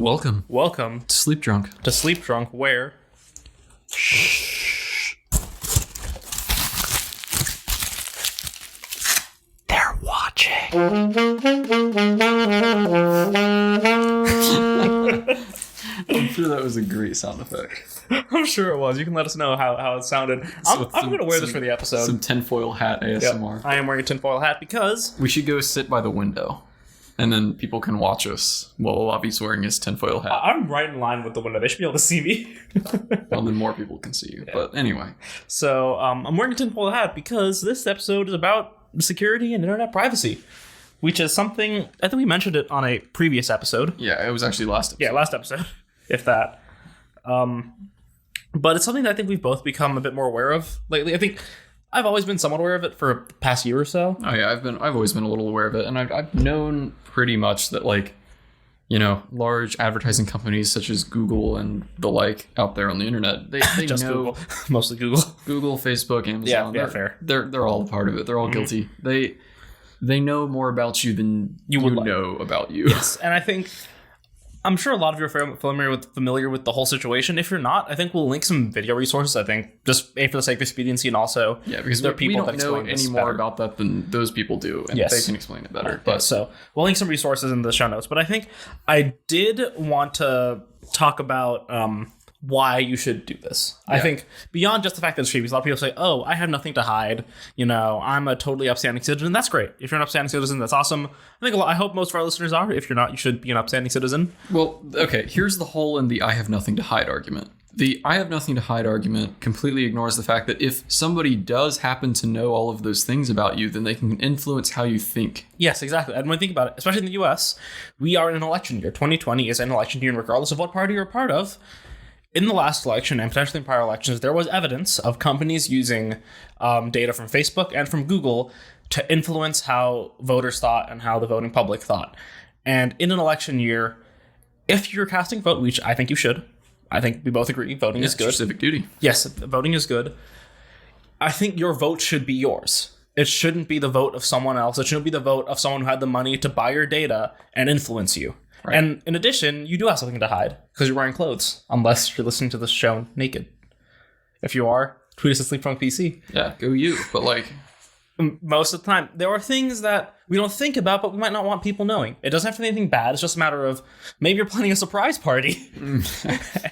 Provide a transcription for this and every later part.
Welcome to Sleep Drunk. To Sleep Drunk, where... Shhh. They're watching. I'm sure that was a great sound effect. I'm sure it was. You can let us know how it sounded. I'm going to wear this for the episode. Some tinfoil hat ASMR. Yep, I am wearing a tinfoil hat because... We should go sit by the window. And then people can watch us while Olavi's wearing his tinfoil hat. I'm right in line with the window. They should be able to see me. Well, then more people can see you. Yeah. But anyway. So I'm wearing a tinfoil hat because this episode is about security and internet privacy, which is something... I think we mentioned it on a previous episode. Yeah, it was actually last episode. Yeah, last episode, if that. But it's something that I think we've both become a bit more aware of lately. I think... I've always been somewhat aware of it for the past year or so. Oh yeah, I've always been a little aware of it, and I've known pretty much that, like, you know, large advertising companies such as Google and the like out there on the internet, they just know Google, mostly Google, Facebook, Amazon. Yeah, fair. They're all a part of it. They're all guilty. They know more about you than you would know about you. Yes, and I think. I'm sure a lot of you are familiar with the whole situation. If you're not, I think we'll link some video resources. I think just for the sake of expediency, and also because there are people we don't know any more about that than those people do, and they can explain it better. But so we'll link some resources in the show notes. But I think I did want to talk about why you should do this. Yeah. I think beyond just the fact that it's free, because a lot of people say, "Oh, I have nothing to hide. You know, I'm a totally upstanding citizen." That's great. If you're an upstanding citizen, that's awesome. I hope most of our listeners are. If you're not, you should be an upstanding citizen. Well, okay. Here's the hole in the "I have nothing to hide" argument. The "I have nothing to hide" argument completely ignores the fact that if somebody does happen to know all of those things about you, then they can influence how you think. Yes, exactly. And when you think about it, especially in the U.S., we are in an election year. 2020 is an election year, and regardless of what party you're a part of. In the last election and potentially in prior elections, there was evidence of companies using data from Facebook and from Google to influence how voters thought and how the voting public thought. And in an election year, if you're casting a vote, which I think you should, I think we both agree, voting is good. It's your civic duty. Yes, voting is good. I think your vote should be yours. It shouldn't be the vote of someone else. It shouldn't be the vote of someone who had the money to buy your data and influence you. Right. And in addition, you do have something to hide because you're wearing clothes, unless you're listening to this show naked. If you are, tweet us at Sleepdrunk PC. Yeah, go you. But like, most of the time, there are things that we don't think about, but we might not want people knowing. It doesn't have to be anything bad. It's just a matter of maybe you're planning a surprise party,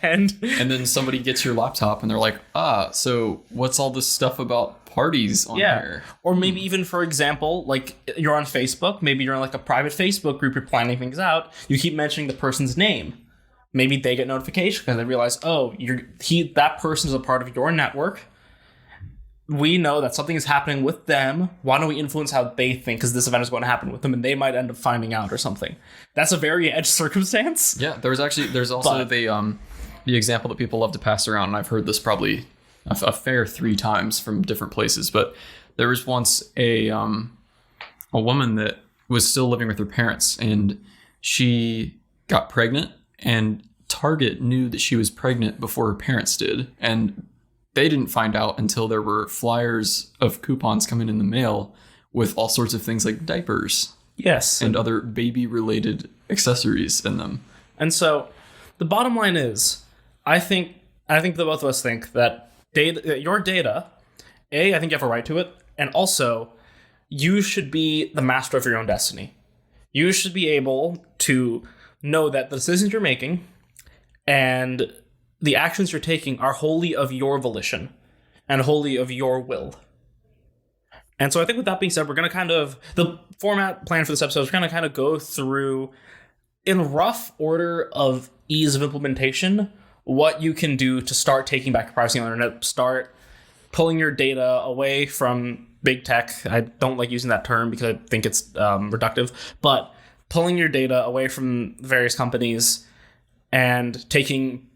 and then somebody gets your laptop and they're like, so what's all this stuff about parties on here? Or maybe even, for example, like you're on Facebook, maybe you're in like a private Facebook group, you're planning things out, you keep mentioning the person's name. Maybe they get notification because they realize, that person is a part of your network. We know that something is happening with them. Why don't we influence how they think? Because this event is going to happen with them, and they might end up finding out or something. That's a very edge circumstance. Yeah, there's also the example that people love to pass around, and I've heard this probably a fair 3 times from different places. But there was once a woman that was still living with her parents, and she got pregnant, and Target knew that she was pregnant before her parents did, and they didn't find out until there were flyers of coupons coming in the mail with all sorts of things like diapers. Yes. And other baby-related accessories in them. And so the bottom line is, I think the both of us think that your data, I think you have a right to it, and also you should be the master of your own destiny. You should be able to know that the decisions you're making and the actions you're taking are wholly of your volition and wholly of your will. And so I think with that being said, we're going to the format plan for this episode is we're going to kind of go through, in rough order of ease of implementation, what you can do to start taking back your privacy on the internet, start pulling your data away from big tech. I don't like using that term because I think it's reductive, but pulling your data away from various companies and taking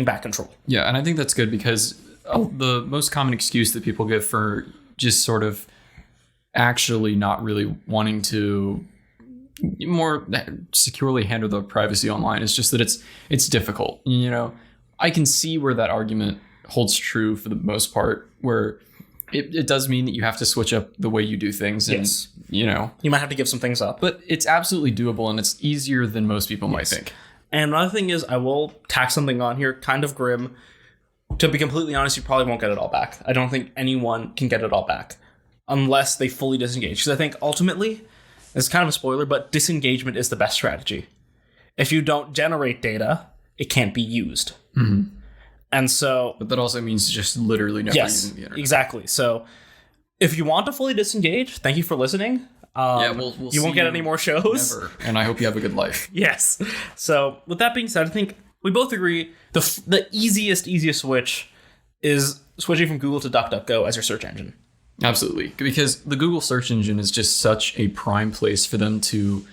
back control. Yeah, and I think that's good because the most common excuse that people give for just sort of actually not really wanting to more securely handle their privacy online is just that it's difficult. You know, I can see where that argument holds true for the most part, where it does mean that you have to switch up the way you do things. And, you know, you might have to give some things up. But it's absolutely doable, and it's easier than most people might think. And another thing is, I will tack something on here, kind of grim. To be completely honest, you probably won't get it all back. I don't think anyone can get it all back unless they fully disengage. Because I think ultimately, it's kind of a spoiler, but disengagement is the best strategy. If you don't generate data, it can't be used. Mm-hmm. And so... But that also means just literally never using the internet. Exactly. So if you want to fully disengage, thank you for listening. We'll you won't get any more shows. Never. And I hope you have a good life. Yes. So with that being said, I think we both agree the easiest switch is switching from Google to DuckDuckGo as your search engine. Absolutely. Because the Google search engine is just such a prime place for them to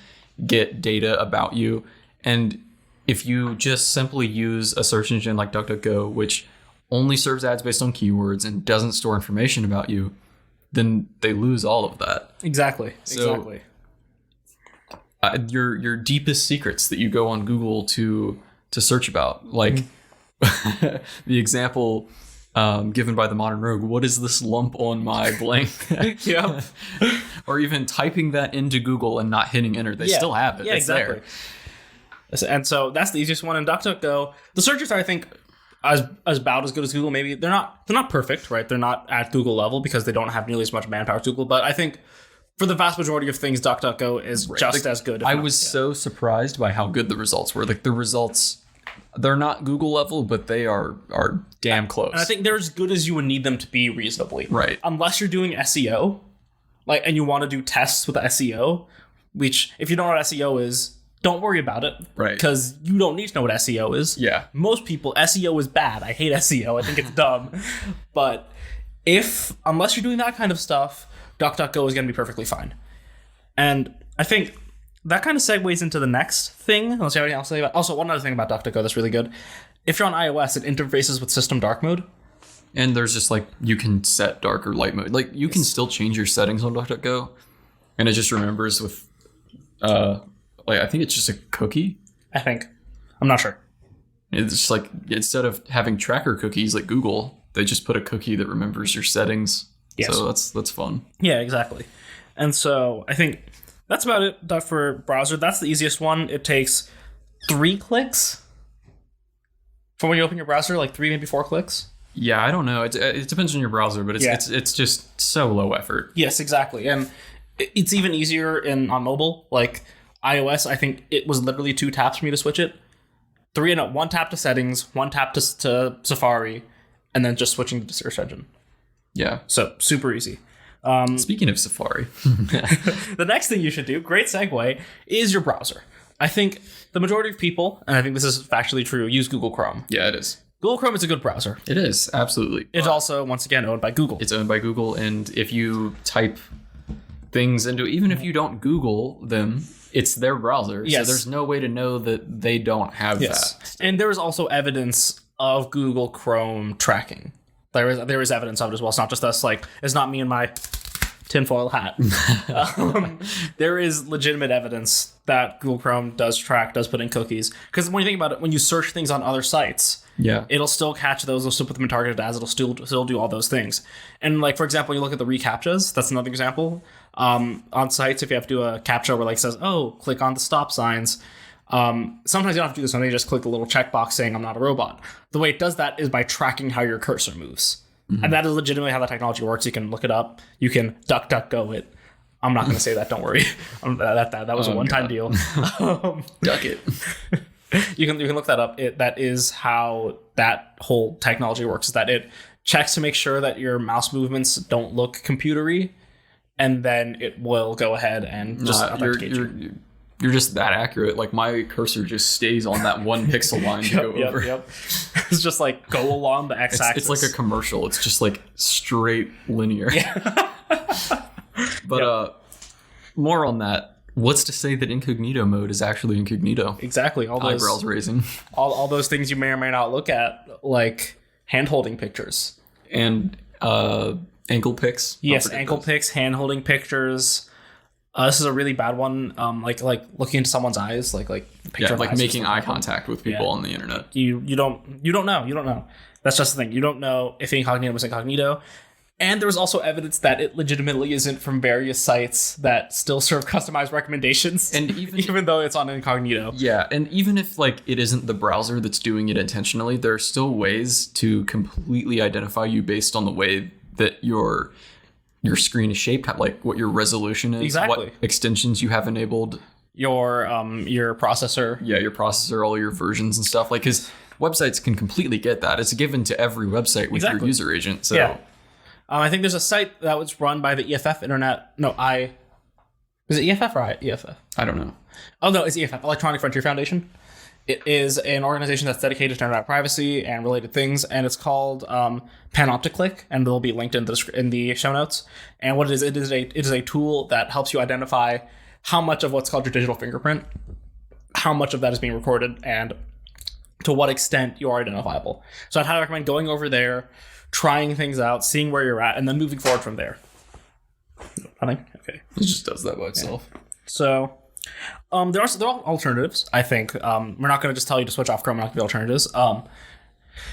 get data about you. And if you just simply use a search engine like DuckDuckGo, which only serves ads based on keywords and doesn't store information about you, then they lose all of that. Exactly. Your deepest secrets that you go on Google to search about, like the example given by the Modern Rogue, what is this lump on my blank? Yeah. Or even typing that into Google and not hitting enter. They still have it. Yeah, it's exactly. There. And so that's the easiest one. In DuckDuckGo, the searches are, I think, about as good as Google. Maybe they're not perfect, right? They're not at Google level because they don't have nearly as much manpower as Google. But I think for the vast majority of things, DuckDuckGo is just as good. I was so surprised by how good the results were. Like the results, they're not Google level, but they are damn close. And I think they're as good as you would need them to be reasonably. Right. Unless you're doing SEO, and you want to do tests with SEO, which if you don't know what SEO is, don't worry about it. Right. Because you don't need to know what SEO is. Yeah. Most people, SEO is bad. I hate SEO. I think it's dumb. But unless you're doing that kind of stuff, DuckDuckGo is going to be perfectly fine. And I think that kind of segues into the next thing. Unless you have anything else to say about. Also, one other thing about DuckDuckGo that's really good. If you're on iOS, it interfaces with system dark mode. And there's just you can set dark or light mode. You can still change your settings on DuckDuckGo. And it just remembers with, I think it's just a cookie. I think. I'm not sure. It's just instead of having tracker cookies like Google, they just put a cookie that remembers your settings. Yes. So that's fun. Yeah, exactly. And so I think that's about it for browser. That's the easiest one. It takes 3 clicks from when you open your browser, 3, maybe 4 clicks. Yeah, I don't know. It depends on your browser, but it's just so low effort. Yes, exactly. And it's even easier on mobile. iOS, I think it was literally 2 taps for me to switch it. 1 tap to settings, 1 tap to Safari, and then just switching to the search engine. Yeah. So super easy. Speaking of Safari, the next thing you should do, great segue, is your browser. I think the majority of people, and I think this is factually true, use Google Chrome. Yeah, it is. Google Chrome is a good browser. It is, absolutely. It's also, once again, owned by Google. It's owned by Google, and if you type things into, even if you don't Google them, it's their browser. Yes. So there's no way to know that they don't have that. And there is also evidence of Google Chrome tracking. There is evidence of it as well. It's not just us, it's not me in my tinfoil hat. There is legitimate evidence that Google Chrome does put in cookies. Because when you think about it, when you search things on other sites, it'll still catch those, it'll still put them in targeted ads, it'll still do all those things. And for example, you look at the reCAPTCHAs, that's another example. On sites, if you have to do a CAPTCHA where it says, click on the stop signs, sometimes you don't have to do this one. You just click the little checkbox saying I'm not a robot. The way it does that is by tracking how your cursor moves. Mm-hmm. And that is legitimately how the technology works. You can look it up. You can DuckDuckGo it. I'm not going to say that. Don't worry. That was a one-time deal. Duck it. You can look that up. That is how that whole technology works. Is that it checks to make sure that your mouse movements don't look computery, and then it will go ahead and just authenticate you. You're just that accurate. My cursor just stays on that 1 pixel line to go over. Yep. It's just go along the x-axis. It's like a commercial. It's just straight linear. Yeah. But more on that. What's to say that incognito mode is actually incognito? Exactly. All those eyebrows raising. All those things you may or may not look at, hand-holding pictures. And ankle pics. Yes, ankle pics, hand-holding pictures. This is a really bad one. Looking into someone's eyes, making eye contact with people on the internet. You don't know. That's just the thing. You don't know if incognito was incognito. And there was also evidence that it legitimately isn't from various sites that still serve customized recommendations, And even though it's on incognito. Yeah, and even if like it isn't the browser that's doing it intentionally, there are still ways to completely identify you based on the way that your screen is shaped, like what your resolution is, Exactly. what extensions you have enabled, Your processor. yeah, your processor, all your versions and stuff. Like, because websites can completely get that. It's given to every website with your user agent. So. Yeah. I think there's a site that was run by the EFF Internet. No, is it EFF or EFF? I don't know. Oh, no, it's EFF, Electronic Frontier Foundation. It is an organization that's dedicated to internet privacy and related things, and it's called Panopticlick, and it'll be linked in the show notes. And what it is a tool that helps you identify how much of what's called your digital fingerprint, how much of that is being recorded, and to what extent you are identifiable. So I'd highly recommend going over there, trying things out, seeing where you're at, and then moving forward from there. Nothing? Okay. It just does that by itself. Yeah. So, there are alternatives, I think. We're not going to just tell you to switch off Chrome. We're not going to be alternatives.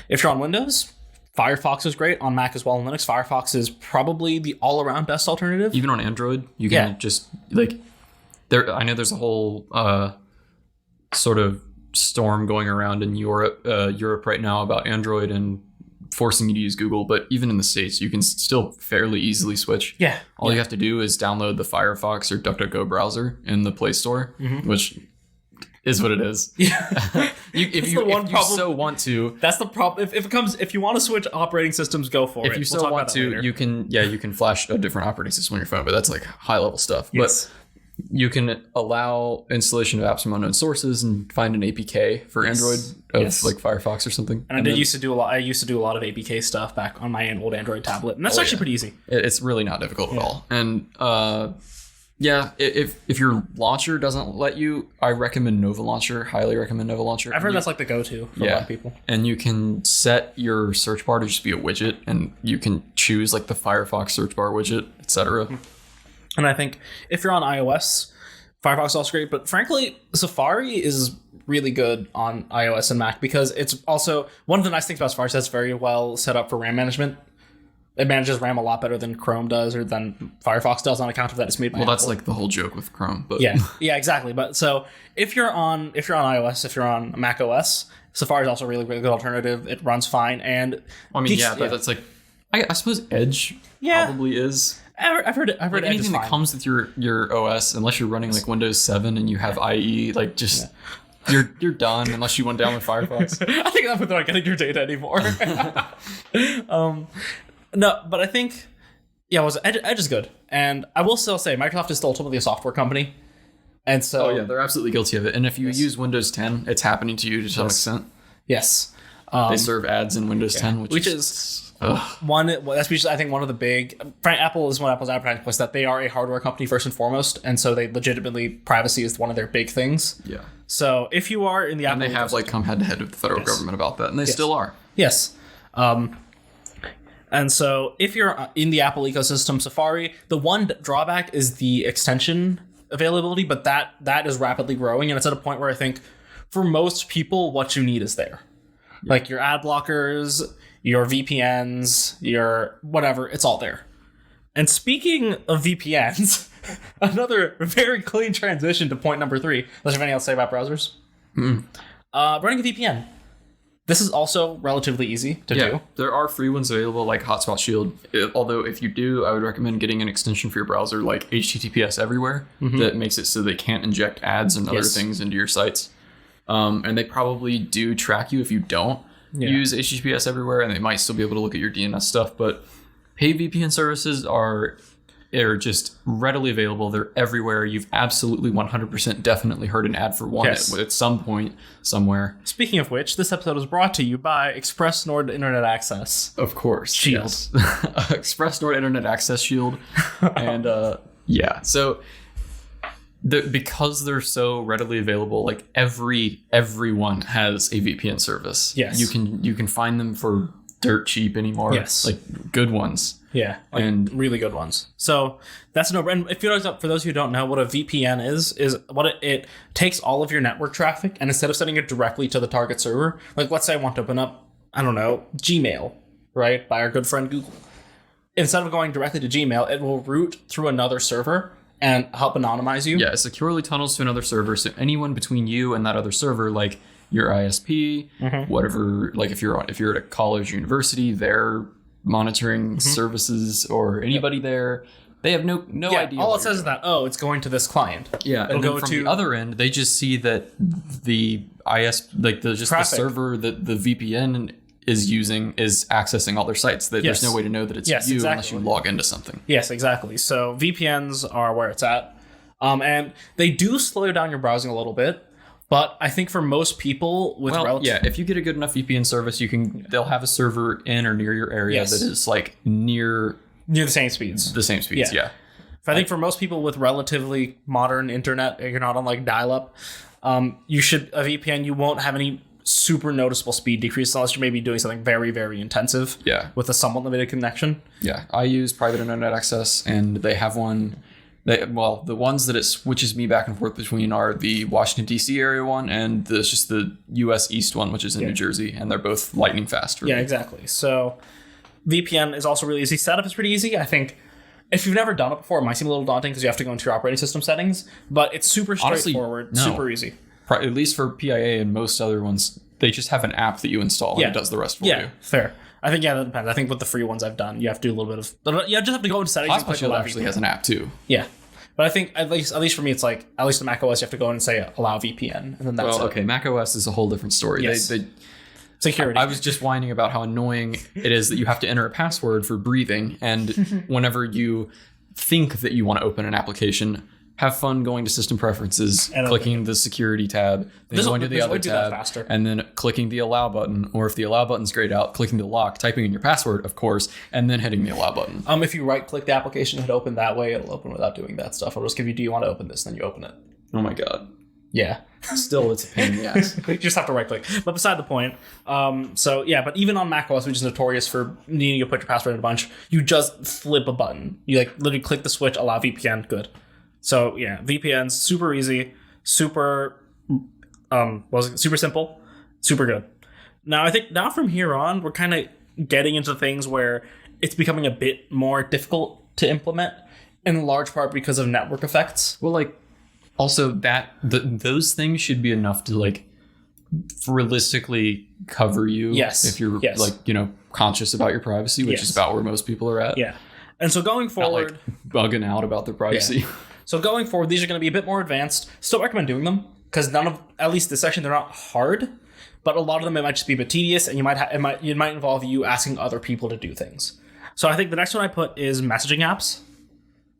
If you're on Windows, Firefox is great. On Mac as well and Linux, Firefox is probably the all-around best alternative. Even on Android, you can just, like... I know there's a whole sort of storm going around in Europe right now about Android and forcing you to use Google, but even in the States, you can still fairly easily switch. Yeah. All you have to do is download the Firefox or DuckDuckGo browser in the Play Store, which is what it is. Yeah. if you so want to. That's the problem. If you want to switch operating systems, go for it. If you so want to, you can flash a different operating system on your phone, but that's like high level stuff. Yes. But you can allow installation of apps from unknown sources and find an APK for Android of like Firefox or something. And I used to do a lot of APK stuff back on my old Android tablet, and that's actually pretty easy. It's really not difficult at all. And if your launcher doesn't let you, I recommend Nova Launcher. Highly recommend Nova Launcher. I've heard that's like the go-to for a lot of people. And you can set your search bar to just be a widget, and you can choose like the Firefox search bar widget, etc. And I think if you're on iOS, Firefox is also great. But frankly, Safari is really good on iOS and Mac because it's also one of the nice things about Safari is that's very well set up for RAM management. It manages RAM a lot better than Chrome does or than Firefox does on account of that it's made by Apple. That's like the whole joke with Chrome. But yeah, exactly. But so if you're on iOS, if you're on Mac OS, Safari is also a really, really good alternative. It runs fine. And that's like I suppose Edge probably is. I've heard like anything that comes with your OS, unless you're running like Windows 7 and you have IE, like just you're done unless you went down with Firefox. I think that's not getting your data anymore. No, but I think Edge is good, and I will still say Microsoft is still ultimately a software company, and so they're absolutely guilty of it. And if you use Windows 10, it's happening to you to some extent. Yes, they serve ads in Windows 10, which is. That's I think one of the big Apple is one of Apple's advertising points that they are a hardware company first and foremost, and so they legitimately privacy is one of their big things. Yeah. So if you are in the Apple, and they have like come head to head with the federal government about that, and they still are. Yes. And so if you're in the Apple ecosystem, Safari, the one drawback is the extension availability, but that is rapidly growing, and it's at a point where I think for most people, what you need is there, like your ad blockers. Your VPNs, your whatever, it's all there. And speaking of VPNs, another very clean transition to point number 3. Unless you have anything else to say about browsers. Running a VPN. This is also relatively easy to do. There are free ones available like Hotspot Shield. Although if you do, I would recommend getting an extension for your browser like HTTPS Everywhere that makes it so they can't inject ads and other things into your sites. And they probably do track you if you don't. Use HTTPS Everywhere, and they might still be able to look at your DNS stuff, but paid VPN services are just readily available. They're everywhere. You've absolutely 100% definitely heard an ad for one at some point somewhere. Speaking of which, this episode is brought to you by ExpressNordInternetAccess. Of course. Shield. Yes. ExpressNordInternetAccess Shield. And so because they're so readily available, like everyone has a VPN service. Yes. You can find them for dirt cheap anymore. Yes. Like good ones. Yeah. Like and really good ones. So that's and if you for those who don't know what a VPN is what it takes all of your network traffic, and instead of sending it directly to the target server, like let's say I want to open up, I don't know, Gmail, right? By our good friend Google. instead of going directly to Gmail, it will route through another server and help anonymize you. Yeah, it securely tunnels to another server, so anyone between you and that other server, like your ISP, whatever, like if you're at a college or university, they're monitoring services or anybody there. They have no idea. All it says is that, it's going to this client. Yeah, it'll and then go from to the other end, they just see that the the server that the VPN is using is accessing all their sites. There's no way to know that it's you unless you log into something. Yes, exactly. So VPNs are where it's at. And they do slow down your browsing a little bit, but I think for most people with if you get a good enough VPN service, they'll have a server in or near your area that is like near the same speeds. Yeah. I think for most people with relatively modern internet, you're not on like dial-up, you should a VPN. You won't have any super noticeable speed decrease unless you're maybe doing something very, very intensive. Yeah. With a somewhat limited connection. Yeah, I use private internet access, and they have one. The ones that it switches me back and forth between are the Washington D.C. area one and just the U.S. East one, which is in New Jersey, and they're both lightning fast. Yeah, exactly. So VPN is also really easy. Setup is pretty easy. I think if you've never done it before, it might seem a little daunting because you have to go into your operating system settings, but it's super straightforward, super easy. At least for PIA and most other ones, they just have an app that you install and it does the rest for you. Yeah, fair. I think, that depends. I think with the free ones I've done, you have to do a little bit of... You just have to go into settings. Hotspot actually has an app too. Yeah. But I think, at least for me, it's like, at least in Mac OS, you have to go in and say, allow VPN. And then that's okay, Mac OS is a whole different story. Yes. Security. I was just whining about how annoying it is that you have to enter a password for breathing. And whenever you think that you want to open an application, have fun going to system preferences, and clicking the security tab, then going to the other tab, and then clicking the allow button. Or if the allow button's grayed out, clicking the lock, typing in your password, of course, and then hitting the allow button. If you right click the application and hit open that way, it'll open without doing that stuff. It'll just give you, do you want to open this? Then you open it. Oh my God. Yeah. Still, it's a pain in the ass. You just have to right click. But beside the point, but even on macOS, which is notorious for needing to put your password in a bunch, you just flip a button. You literally click the switch, allow VPN, good. So yeah, VPNs, super easy, super simple, super good. Now I think from here on, we're kind of getting into things where it's becoming a bit more difficult to implement, in large part because of network effects. Well, also those things should be enough to realistically cover you. Yes. If you're conscious about your privacy, which is about where most people are at. Yeah. And so going forward, not bugging out about their privacy. Yeah. So going forward, these are going to be a bit more advanced. Still recommend doing them because at least this section, they're not hard, but a lot of them, it might just be a bit tedious, and it might involve you asking other people to do things. So I think the next one I put is messaging apps.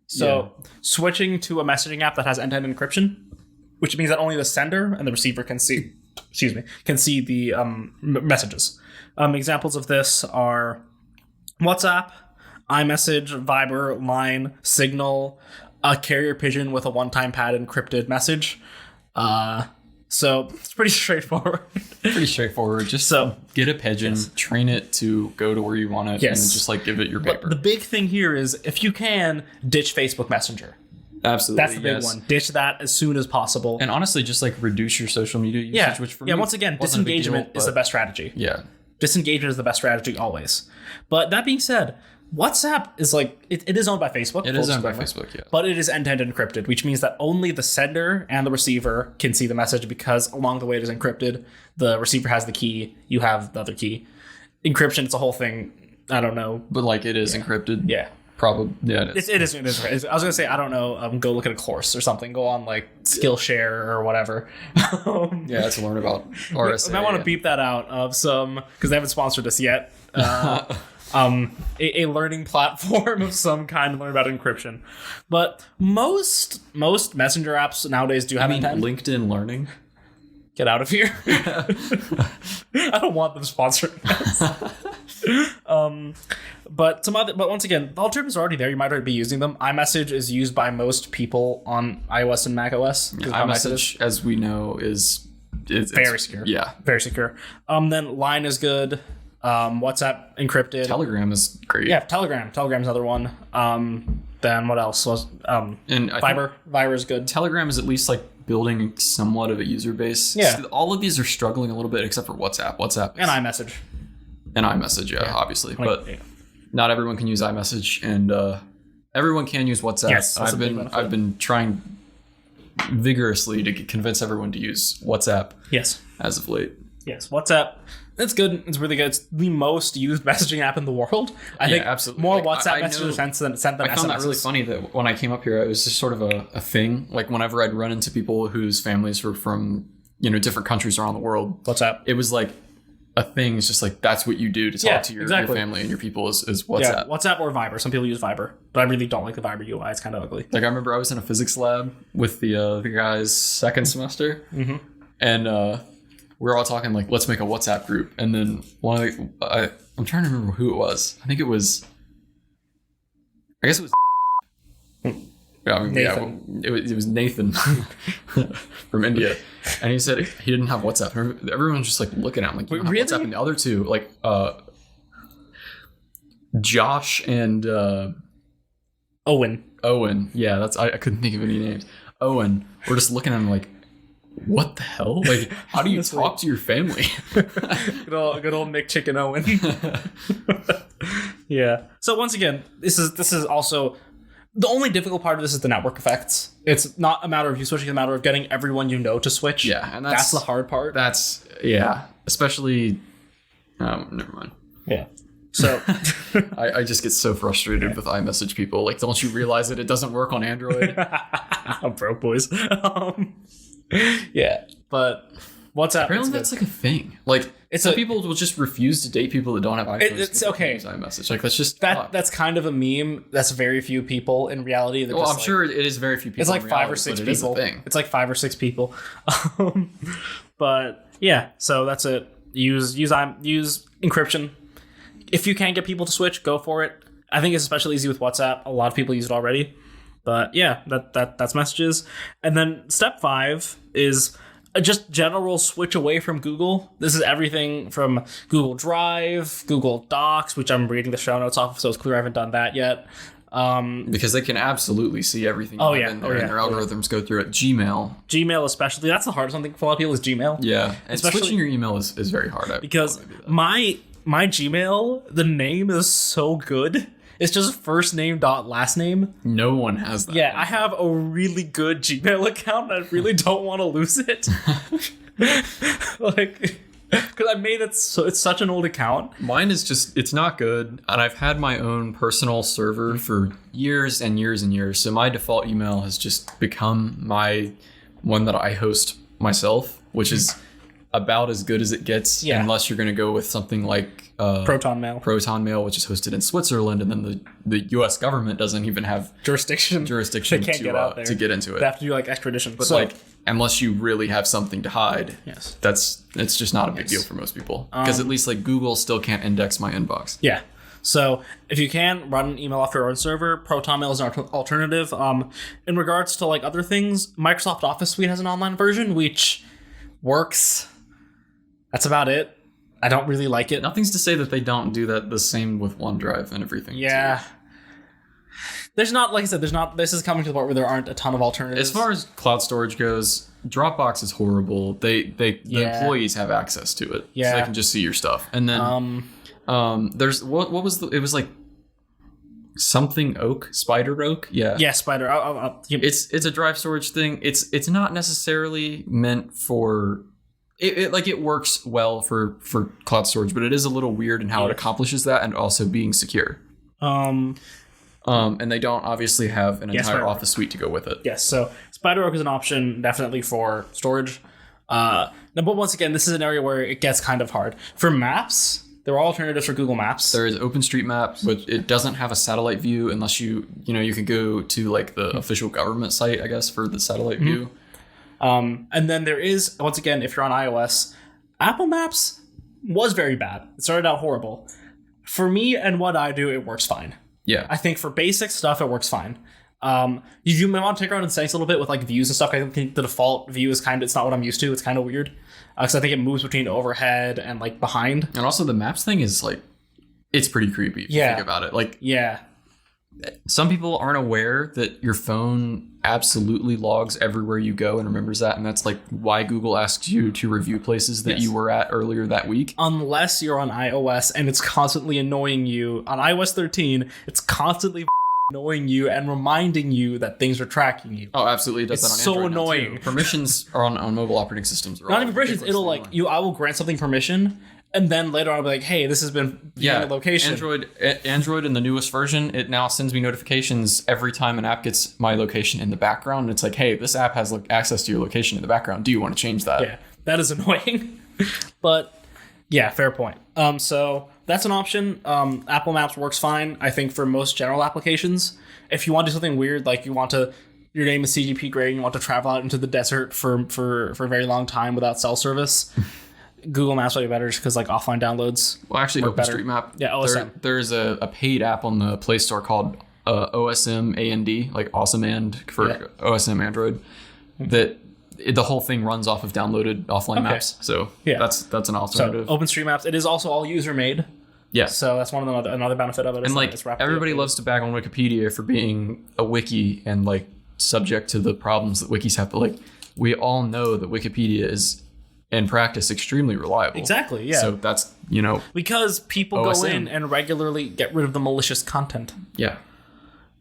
So switching to a messaging app that has end-to-end encryption, which means that only the sender and the receiver can see the messages. Examples of this are WhatsApp, iMessage, Viber, Line, Signal, a carrier pigeon with a one-time pad encrypted message. So it's pretty straightforward. Just get a pigeon, train it to go to where you want it, and then just give it your paper. But the big thing here is, if you can, ditch Facebook Messenger. Absolutely. That's the big one. Ditch that as soon as possible. And honestly, just reduce your social media usage, which for me, once again, disengagement is the best strategy. Yeah. Disengagement is the best strategy always. But that being said, WhatsApp is it is owned by Facebook. It is owned by Facebook, yeah. But it is end-to-end encrypted, which means that only the sender and the receiver can see the message, because along the way it is encrypted. The receiver has the key, you have the other key. Encryption, it's a whole thing. I don't know. But it is encrypted. Yeah. Probably. Yeah, it is. It is. I was going to say, I don't know, go look at a course or something. Go on Skillshare or whatever. Yeah, to learn about RSA. I might want to beep that out of some, because they haven't sponsored us yet. A learning platform of some kind to learn about encryption. But most messenger apps nowadays do have LinkedIn Learning. Get out of here. I don't want them sponsoring us. But once again, the alternatives are already there. You might already be using them. iMessage is used by most people on iOS and macOS. iMessage, as we know, is very secure. Yeah, very secure. Then Line is good. WhatsApp encrypted. Telegram is great. Yeah, Telegram's another one. Then what else was Viber is good. Telegram is at least building somewhat of a user base. Yeah. All of these are struggling a little bit except for WhatsApp. And iMessage. And iMessage, yeah. Obviously. not everyone can use iMessage, and everyone can use WhatsApp. Yes, that's a big benefit. I've been trying vigorously to convince everyone to use WhatsApp. Yes. As of late. Yes, WhatsApp. It's good. It's really good. It's the most used messaging app in the world. I think absolutely. more Like, WhatsApp messages are sent than SMSs. I found that really funny that when I came up here, it was just sort of a thing. Like whenever I'd run into people whose families were from, different countries around the world. WhatsApp. It was like a thing. It's just like, that's what you do to talk to your family and your people is WhatsApp. Yeah, WhatsApp or Viber. Some people use Viber, but I really don't like the Viber UI. It's kind of ugly. Like I remember I was in a physics lab with the guy's second semester, and we were all talking like, let's make a WhatsApp group. And then I'm trying to remember who it was. I guess it was. Nathan. It was Nathan from India, and he said he didn't have WhatsApp. Everyone was just like looking at him like, you don't have WhatsApp. And the other two, like Josh and Owen. Yeah, I couldn't think of any names. Owen. We're just looking at him like, what the hell? Like, how do you talk to your family? good old McChicken Owen. Yeah. So once again, this is also the only difficult part of this is the network effects. It's not a matter of you switching; it's a matter of getting everyone to switch. Yeah, and that's the hard part. Especially. Never mind. Yeah. So I just get so frustrated with iMessage people. Like, don't you realize that it doesn't work on Android? I'm broke, boys. Yeah, but WhatsApp. Apparently, that's like a thing. Like, people will just refuse to date people that don't have iPhones. It's okay. Use iMessage. Like, that's just that's kind of a meme. That's very few people in reality. Well, I'm sure it is very few people. It's like 5 or 6 people. It's like 5 or 6 people. But yeah, so that's it. Use encryption. If you can get people to switch, go for it. I think it's especially easy with WhatsApp. A lot of people use it already. But yeah, that's messages. And then step 5 is just general switch away from Google. This is everything from Google Drive, Google Docs, which I'm reading the show notes off of, so it's clear I haven't done that yet. Because they can absolutely see everything in there, and their algorithms go through it. Gmail especially. That's the hardest one thing for a lot of people is Gmail. Yeah, and switching your email is very hard. Because my Gmail, the name is so good. It's just first name dot last name. No one has that. Yeah, I have a really good Gmail account and I really don't want to lose it. Like, because I made it so it's such an old account. Mine is just, it's not good. And I've had my own personal server for years and years and years. So my default email has just become my one that I host myself, which is about as good as it gets, unless you're going to go with something like Proton Mail, which is hosted in Switzerland, and then the U.S. government doesn't even have jurisdiction to get into it. They have to do like extradition. But like, unless you really have something to hide, it's just not a big deal for most people, because at least like Google still can't index my inbox. Yeah. So if you can run an email off your own server, Proton Mail is an alternative. In regards to like other things, Microsoft Office Suite has an online version which works. That's about it. I don't really like it. Nothing's to say that they don't do that the same with OneDrive and everything. Yeah. Too. There's not, like I said, this is coming to the point where there aren't a ton of alternatives. As far as cloud storage goes, Dropbox is horrible. The employees have access to it. Yeah. So they can just see your stuff. And then there's what was it was like something oak, Spideroak. Yeah. Yeah, Spider. It's a drive storage thing. It's not necessarily meant for it works well for cloud storage, but it is a little weird in how it accomplishes that, and also being secure. And they don't obviously have an entire Office suite to go with it. Yes, so Spideroak is an option definitely for storage. But once again, this is an area where it gets kind of hard. For maps, there are alternatives for Google Maps. There is OpenStreetMap, but it doesn't have a satellite view unless you can go to like the official government site, I guess, for the satellite view. And then there is, once again, if you're on iOS, Apple Maps was very bad. It started out horrible. For me and what I do, it works fine. Yeah. I think for basic stuff, it works fine. You may want to take around in settings a little bit with like views and stuff. I think the default view is it's not what I'm used to. It's kind of weird. Because I think it moves between overhead and like behind. And also the maps thing is like, it's pretty creepy if you think about it. Like, yeah. some people aren't aware that your phone absolutely logs everywhere you go and remembers that, and that's like why Google asks you to review places that you were at earlier that week. Unless you're on iOS and it's constantly annoying you. On iOS 13, it's constantly annoying you and reminding you that things are tracking you. Oh, absolutely. It does It's that on so Android now, annoying. too. Permissions are on mobile operating systems. Not even permissions. It'll like I will grant something permission, and then later on I'll be like, hey, this has been viewing a location. Android in the newest version, it now sends me notifications every time an app gets my location in the background. And it's like, hey, this app has access to your location in the background. Do you want to change that? Yeah, that is annoying. But yeah, fair point. So that's an option. Apple Maps works fine, I think, for most general applications. If you want to do something weird, like your name is CGP grade, and you want to travel out into the desert for a very long time without cell service, Google Maps might be better just because like offline downloads. Well, actually, OpenStreetMap. Yeah, OSM. There's a paid app on the Play Store called OSM AND, like Awesome And for OSM Android, that the whole thing runs off of downloaded offline maps. So that's an alternative. So OpenStreetMaps, it is also all user made. Yeah. So that's another benefit of it. And like everybody loves to bag on Wikipedia for being a wiki and like subject to the problems that wikis have, but like we all know that Wikipedia is in practice extremely reliable. Exactly. Yeah. So that's because people OSM. go in and regularly get rid of the malicious content. Yeah.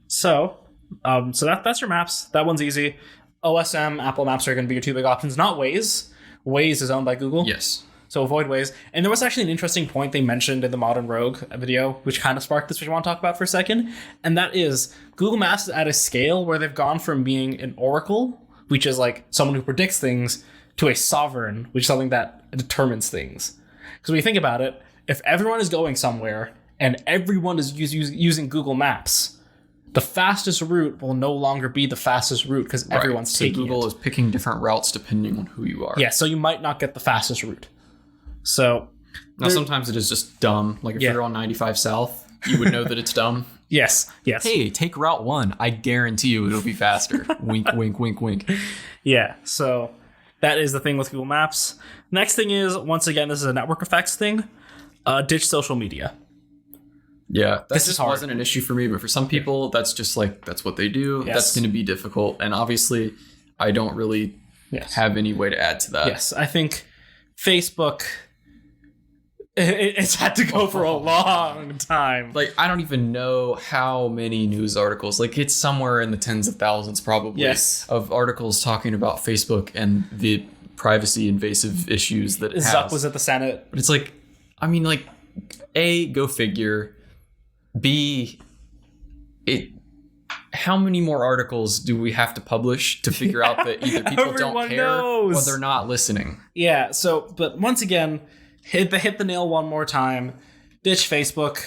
So that's your maps. That one's easy. OSM, Apple Maps are going to be your two big options. Not Waze. Waze is owned by Google. Yes. So avoid Waze. And there was actually an interesting point they mentioned in the Modern Rogue video, which kind of sparked this, which I want to talk about for a second. And that is Google Maps is at a scale where they've gone from being an oracle, which is like someone who predicts things, to a sovereign, which is something that determines things. Because when you think about it, if everyone is going somewhere and everyone is using Google Maps, the fastest route will no longer be the fastest route because everyone's taking it. Google is picking different routes depending on who you are. Yeah, so you might not get the fastest route. So now sometimes it is just dumb. Like if you're on 95 South, you would know that it's dumb. Yes. Hey, take Route 1. I guarantee you it'll be faster. Wink, wink, wink, wink. Yeah, so that is the thing with Google Maps. Next thing is, once again, this is a network effects thing. Ditch social media. Yeah, this just wasn't an issue for me, but for some people, that's just like, that's what they do. Yes. That's going to be difficult. And obviously, I don't really have any way to add to that. Yes, I think Facebook, it's had to go for a long time. Like, I don't even know how many news articles, like it's somewhere in the tens of thousands probably, of articles talking about Facebook and the privacy invasive issues that it has. Zuck was at the Senate. But it's like, I mean, like, A, go figure. B, how many more articles do we have to publish to figure out that either people don't care or they're not listening? Yeah, so, but once again, hit the nail one more time. Ditch Facebook.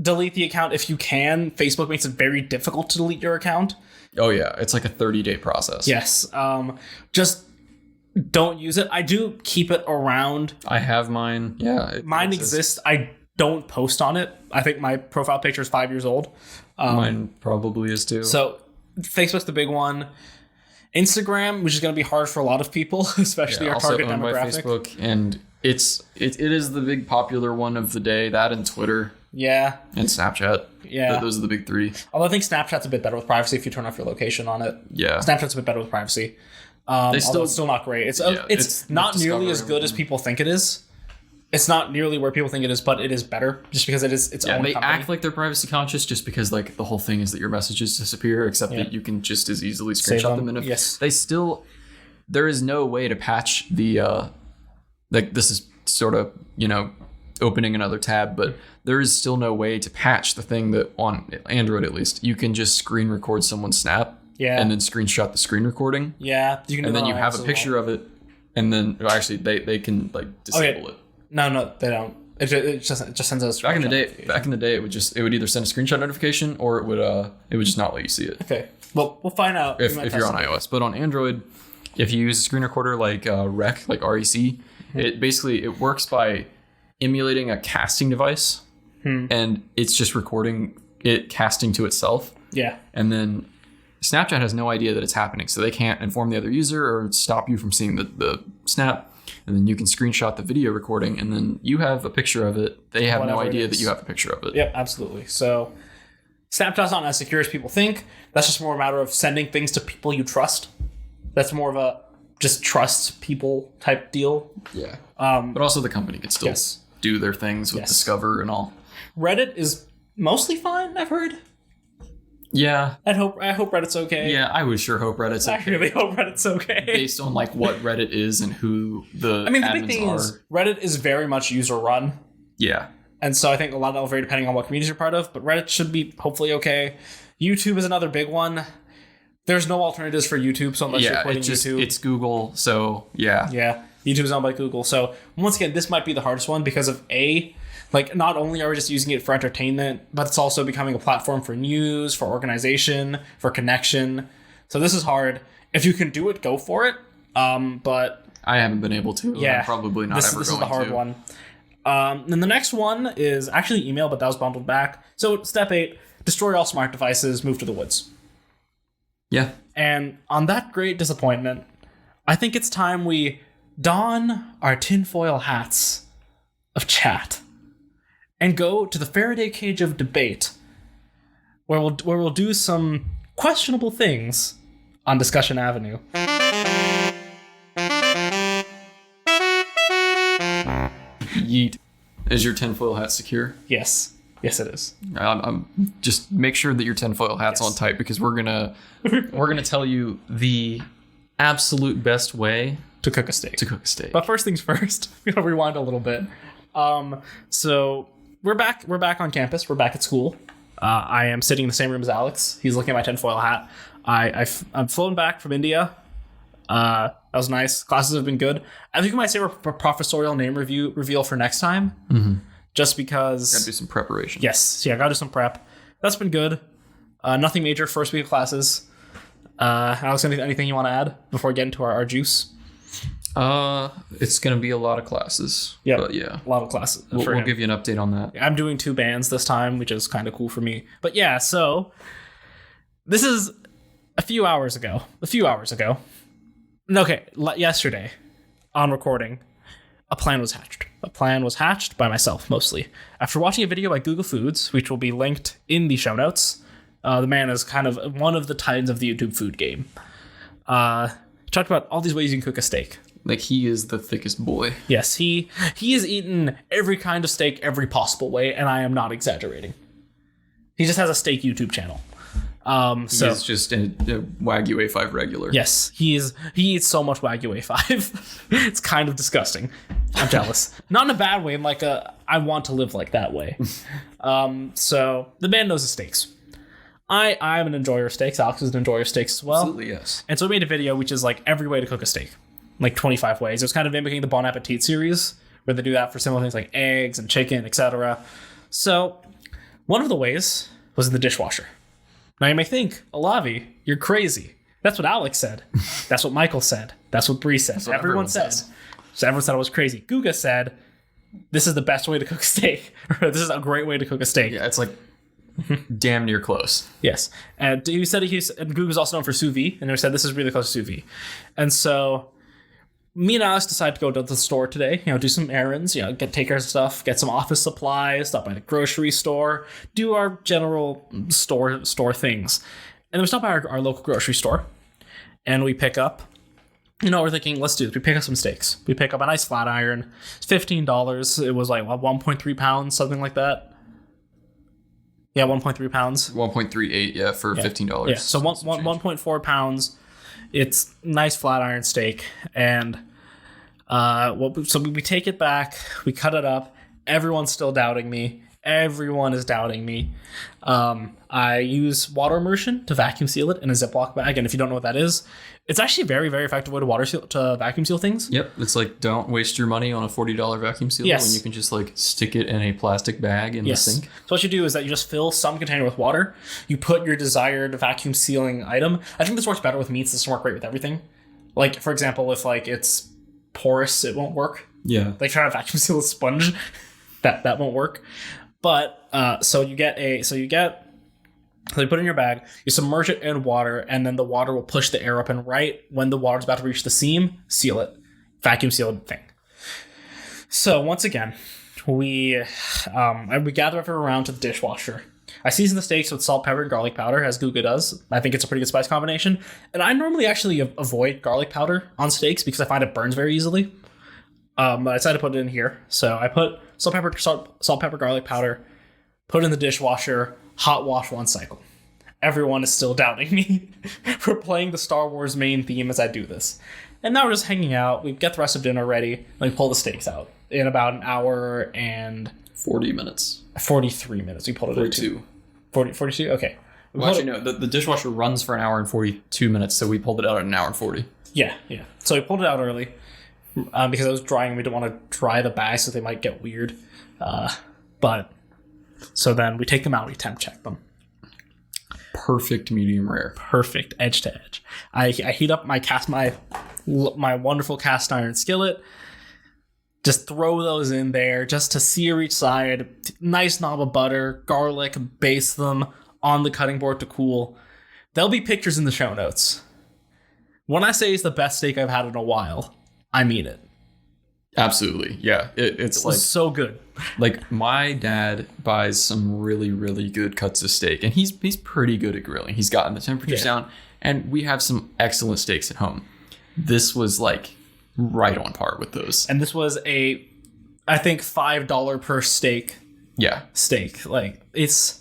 Delete the account if you can. Facebook makes it very difficult to delete your account. Oh, yeah. It's like a 30-day process. Yes. Just don't use it. I do keep it around. I have mine. Yeah. Mine exists. I don't post on it. I think my profile picture is 5 years old. Mine probably is too. So Facebook's the big one. Instagram, which is going to be hard for a lot of people, especially our target demographic. By Facebook, and it is the big popular one of the day. That and Twitter. Yeah. And Snapchat. Yeah. Those are the big three. Although I think Snapchat's a bit better with privacy if you turn off your location on it. Yeah. Snapchat's a bit better with privacy. It's still not great. It's not nearly as good as people think it is. It's not nearly where people think it is, but it is better just because it is its own company. They act like they're privacy conscious just because like the whole thing is that your messages disappear, except that you can just as easily screenshot them. And if they still, there is no way to patch the, like this is sort of, opening another tab, but there is still no way to patch the thing that on Android, at least, you can just screen record someone's snap and then screenshot the screen recording. Yeah. You can and then you have a picture of it and then actually they can like disable it. No, they don't. It just sends us. Back in the day, it would either send a screenshot notification or it would just not let you see it. Okay, well we'll find out if you're on iOS. But on Android, if you use a screen recorder like Rec, like REC, it works by emulating a casting device, and it's just recording it casting to itself. Yeah, and then Snapchat has no idea that it's happening, so they can't inform the other user or stop you from seeing the snap. And then you can screenshot the video recording, and then you have a picture of it. They have no idea that you have a picture of it. Yep, absolutely. So Snapchat's not as secure as people think. That's just more a matter of sending things to people you trust. That's more of a just trust people type deal. Yeah. But also the company can still do their things with Discover and all. Reddit is mostly fine, I've heard. Yeah. I hope Reddit's okay. Yeah, I would sure hope Reddit's okay. I really hope Reddit's okay. Based on like what Reddit is and who the the big thing is Reddit is very much user run. Yeah. And so I think a lot of that will vary depending on what communities you're part of, but Reddit should be hopefully okay. YouTube is another big one. There's no alternatives for YouTube, so unless you're putting YouTube. It's Google, so yeah. Yeah, YouTube is owned by Google. So once again, this might be the hardest one because of not only are we just using it for entertainment, but it's also becoming a platform for news, for organization, for connection. So this is hard. If you can do it, go for it. But I haven't been able to. Yeah, I'm probably not ever going to. This is the hard one. Then the next one is actually email, but that was bundled back. So step 8, destroy all smart devices, move to the woods. Yeah. And on that great disappointment, I think it's time we don our tinfoil hats of chat and go to the Faraday cage of debate, where we'll do some questionable things on Discussion Avenue. Yeet. Is your tinfoil hat secure? Yes. Yes, it is. Just make sure that your tinfoil hat's on tight, because we're gonna tell you the absolute best way to cook a steak. But first things first, we gotta rewind a little bit. So we're back on campus. We're back at school. I am sitting in the same room as Alex. He's looking at my tinfoil hat. I'm flown back from India. That was nice. Classes have been good. I think we might save a professorial name reveal for next time. Mm-hmm. Just because... Gotta do some preparation. Yes. Yeah, gotta do some prep. That's been good. Nothing major first week of classes. Alex, anything you want to add before we get into our juice? It's gonna be a lot of classes. Yeah. But yeah. A lot of classes. We'll give you an update on that. I'm doing 2 bands this time, which is kind of cool for me. But yeah, so... This is a few hours ago. Okay, yesterday, on recording, a plan was hatched. A plan was hatched by myself, mostly. After watching a video by Google Foods, which will be linked in the show notes, the man is kind of one of the titans of the YouTube food game. Talked about all these ways you can cook a steak. Like, he is the thickest boy. Yes, he has eaten every kind of steak every possible way, and I am not exaggerating. He just has a steak YouTube channel. He's just a Wagyu A5 regular. Yes, he eats so much Wagyu A5. It's kind of disgusting. I'm jealous. Not in a bad way, in like I want to live like that way. So the man knows his steaks. I'm an enjoyer of steaks. Alex is an enjoyer of steaks as well. Absolutely, yes. And so we made a video which is like every way to cook a steak. Like 25 ways. It was kind of mimicking the Bon Appetit series, where they do that for similar things like eggs and chicken, etc. So one of the ways was in the dishwasher. Now you may think, Olavi, you're crazy. That's what Alex said. That's what Michael said. That's what Bree said. What everyone said. So everyone said I was crazy. Guga said, this is the best way to cook a steak. This is a great way to cook a steak. Yeah, it's like damn near close. Yes. And he said and Guga's also known for sous vide, and he said this is really close to sous vide. And so me and Alex decided to go to the store today, do some errands, take care of stuff, get some office supplies, stop by the grocery store, do our general store things. And then we stop by our local grocery store, and we pick up, we're thinking, let's do this. We pick up some steaks. We pick up a nice flat iron. It's $15. It was like, 1.3 pounds, something like that. Yeah, 1.3 pounds. 1.38, yeah, for $15. Yeah, so 1.4 pounds. It's nice flat iron steak, and so we take it back, we cut it up. Everyone's still doubting me. Everyone is doubting me. I use water immersion to vacuum seal it in a Ziploc bag, and if you don't know what that is, it's actually a very, very effective way to vacuum seal things. Yep, it's like, don't waste your money on a $40 vacuum sealer when you can just like stick it in a plastic bag in the sink. So what you do is that you just fill some container with water. You put your desired vacuum sealing item. I think this works better with meats. This doesn't work great with everything. Like, for example, if like it's porous, it won't work. Yeah. Like trying to vacuum seal a sponge, that won't work. But so you put it in your bag, you submerge it in water, and then the water will push the air up, and right when the water's about to reach the seam, seal it. Vacuum sealed thing. So once again, we gather everyone around to the dishwasher. I season the steaks with salt, pepper, and garlic powder, as Guga does. I think it's a pretty good spice combination. And I normally actually avoid garlic powder on steaks because I find it burns very easily. But I decided to put it in here. So I put salt, pepper, garlic powder, put it in the dishwasher, hot wash 1 cycle. Everyone is still doubting me for playing the Star Wars main theme as I do this. And now we're just hanging out. We get the rest of dinner ready, and we pull the steaks out in about an hour and 40 minutes. 43 minutes. We pulled it 42. 42? Okay. Well, actually, no. The dishwasher runs for an hour and 42 minutes, so we pulled it out at an hour and 40. Yeah. So we pulled it out early because it was drying. We didn't want to dry the bags so they might get weird. But so then we take them out. We temp check them. Perfect medium rare. Perfect edge to edge. I heat up my wonderful cast iron skillet. Just throw those in there just to sear each side. Nice knob of butter, garlic, baste them on the cutting board to cool. There'll be pictures in the show notes. When I say it's the best steak I've had in a while, I mean it. Absolutely. Yeah. It's like so good. Like my dad buys some really, really good cuts of steak, and he's pretty good at grilling. He's gotten the temperatures down, and we have some excellent steaks at home. This was like right on par with those. And this was I think $5 per steak. Yeah. Steak. Like it's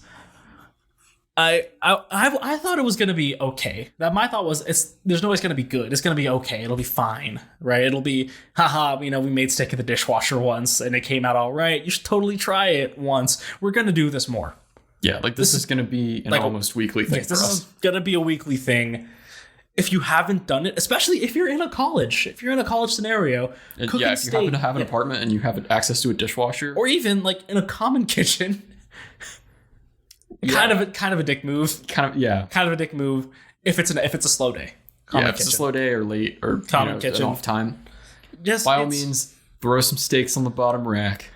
I thought it was gonna be okay. That my thought was there's no way it's gonna be good. It's gonna be okay. It'll be fine, right? It'll be we made steak in the dishwasher once and it came out all right. You should totally try it once. We're gonna do this more. Yeah, like this is gonna be an almost weekly thing for us. This is gonna be a weekly thing. If you haven't done it, especially if you're in a college scenario, if you happen to have an apartment and you have access to a dishwasher, or even like in a common kitchen. Kind of a dick move. Kind of a dick move if it's a slow day. If it's a slow day or late or common kitchen off time. By all means, throw some steaks on the bottom rack.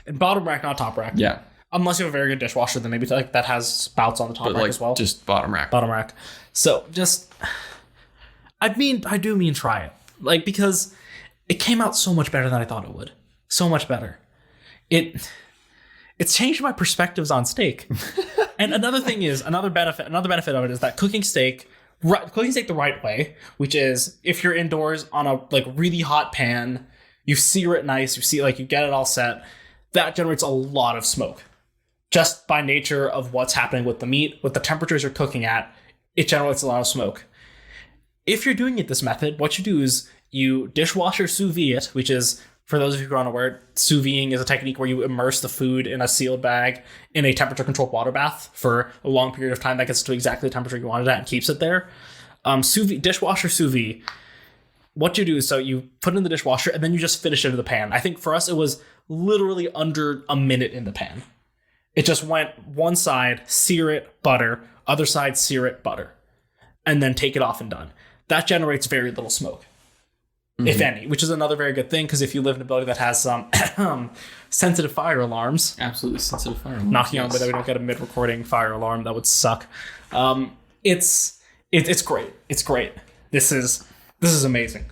And bottom rack, not top rack. Yeah. Unless you have a very good dishwasher, then maybe like that has spouts on the top rack as well. Just bottom rack. Bottom rack. So I do mean try it. Like because it came out so much better than I thought it would. So much better. It's changed my perspectives on steak. And another benefit of it is that cooking steak the right way, which is if you're indoors on a like really hot pan, you sear it nice, you get it all set, that generates a lot of smoke. Just by nature of what's happening with the meat, with the temperatures you're cooking at, it generates a lot of smoke. If you're doing it this method, what you do is you dishwasher sous vide it, which is, for those of you who are unaware, sous videing is a technique where you immerse the food in a sealed bag in a temperature-controlled water bath for a long period of time that gets to exactly the temperature you want it at and keeps it there. Dishwasher sous vide, what you do is so you put it in the dishwasher and then you just finish it in the pan. I think for us it was literally under a minute in the pan. It just went one side, sear it, butter, other side, sear it, butter, and then take it off and done. That generates very little smoke. If any, which is another very good thing, because if you live in a building that has some sensitive fire alarms, absolutely sensitive fire alarms, knocking on wood that we don't get a mid-recording fire alarm, that would suck. It's great. It's great. This is amazing.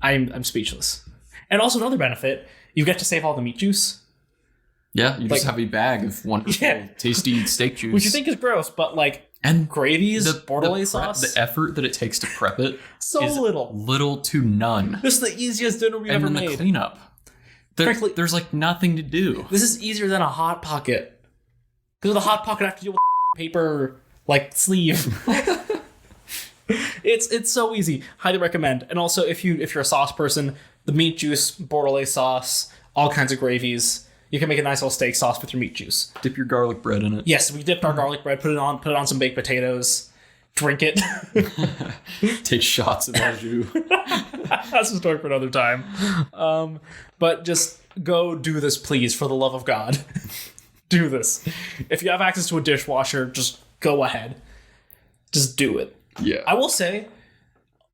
I'm speechless. And also another benefit, you get to save all the meat juice. Yeah, you just have a bag of wonderful, tasty steak juice, which you think is gross, but and gravies, bordelaise sauce. The effort that it takes to prep it is little to none. This is the easiest dinner we've ever made. And the cleanup. Frankly, there's nothing to do. This is easier than a Hot Pocket. Because with a Hot Pocket, I have to deal with paper, sleeve. It's so easy. Highly recommend. And also, if you're a sauce person, the meat juice, bordelaise sauce, all kinds of gravies. You can make a nice little steak sauce with your meat juice. Dip your garlic bread in it. Yes, we dipped our garlic bread, put it on some baked potatoes, drink it. Take shots of au jus. That's a story for another time. But just go do this, please, for the love of God. Do this. If you have access to a dishwasher, just go ahead. Just do it. Yeah. I will say,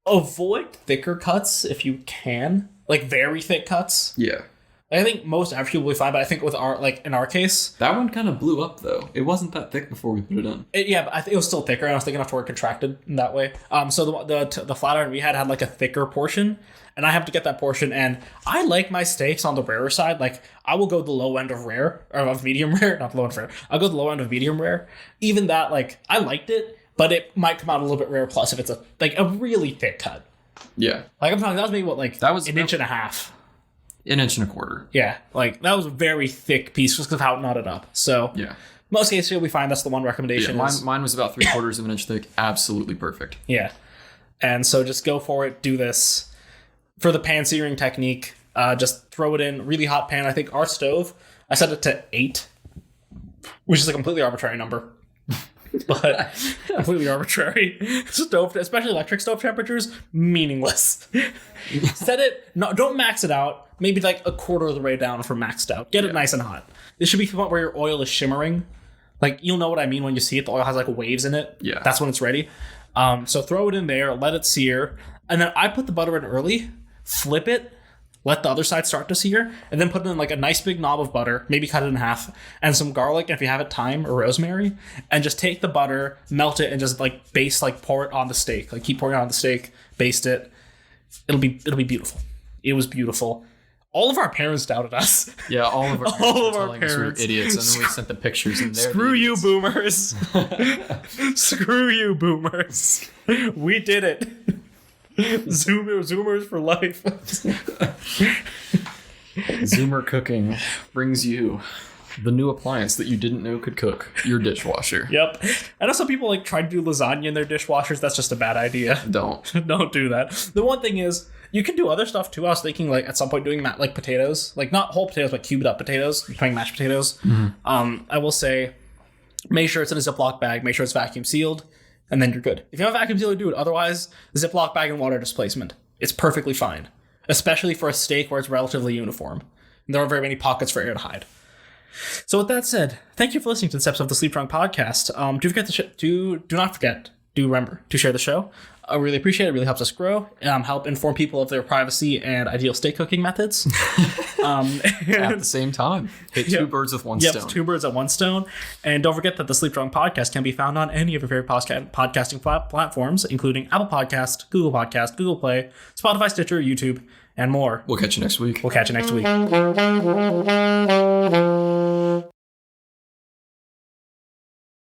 avoid thicker cuts if you can. Very thick cuts. Yeah. I think most average people will be fine, but I think with in our case, that one kind of blew up though. It wasn't that thick before we put it in. But I think it was still thicker, and I was thick enough to where it contracted in that way. So the flat iron we had like a thicker portion, and I have to get that portion. And I like my steaks on the rarer side. Like I will go the low end of rare or of medium rare, not the low end of rare. I'll go the low end of medium rare. Even that, like I liked it, but it might come out a little bit rare. Plus, if it's a really thick cut. Yeah, like I'm talking. That was maybe that was an inch and a half. An inch and a quarter. Yeah, like that was a very thick piece just because of how it knotted up. So yeah, most cases you'll be fine. That's the one recommendation. Yeah, mine was about 3/4 of an inch thick. Absolutely perfect. Yeah, and so just go for it. Do this for the pan searing technique. Just throw it in really hot pan. I think our stove, I set it to 8, which is a completely arbitrary number. But completely arbitrary. Stove, especially electric stove temperatures, meaningless. Set it, don't max it out. Maybe like a quarter of the way down from maxed out. Get it nice and hot. This should be the point where your oil is shimmering. Like you'll know what I mean when you see it. The oil has like waves in it. Yeah, that's when it's ready. So throw it in there, let it sear, and then I put the butter in early. Flip it. Let the other side start to sear, and then put in like a nice big knob of butter, maybe cut it in half, and some garlic, if you have it, thyme or rosemary, and just take the butter, melt it, and just like pour it on the steak. Like keep pouring it on the steak, baste it. It'll be beautiful. It was beautiful. All of our parents doubted us. Yeah, all of our parents were idiots, and then we sent the pictures, and they're Screw you, boomers! Screw you, boomers! We did it. Zoomers for life. Zoomer Cooking brings you the new appliance that you didn't know could cook, your dishwasher. Yep. I know some people try to do lasagna in their dishwashers. That's just a bad idea. Don't do that. The one thing is, you can do other stuff too. I was thinking at some point doing potatoes, not whole potatoes, but cubed up potatoes, playing mashed potatoes. Mm-hmm. I will say, make sure it's in a Ziploc bag. Make sure it's vacuum sealed. And then you're good. If you have a vacuum sealer, do it. Otherwise, Ziploc bag and water displacement. It's perfectly fine. Especially for a steak where it's relatively uniform. And there aren't very many pockets for air to hide. So with that said, thank you for listening to this episode of the Sleepdrunk Podcast. Do remember to share the show. I really appreciate it. It really helps us grow. Help inform people of their privacy and ideal steak cooking methods. At the same time. Hit two birds with one stone. 2 birds at one stone. And don't forget that the Sleepdrunk Podcast can be found on any of your favorite podcasting platforms, including Apple Podcast, Google Podcast, Google Play, Spotify, Stitcher, YouTube, and more. We'll catch you next week.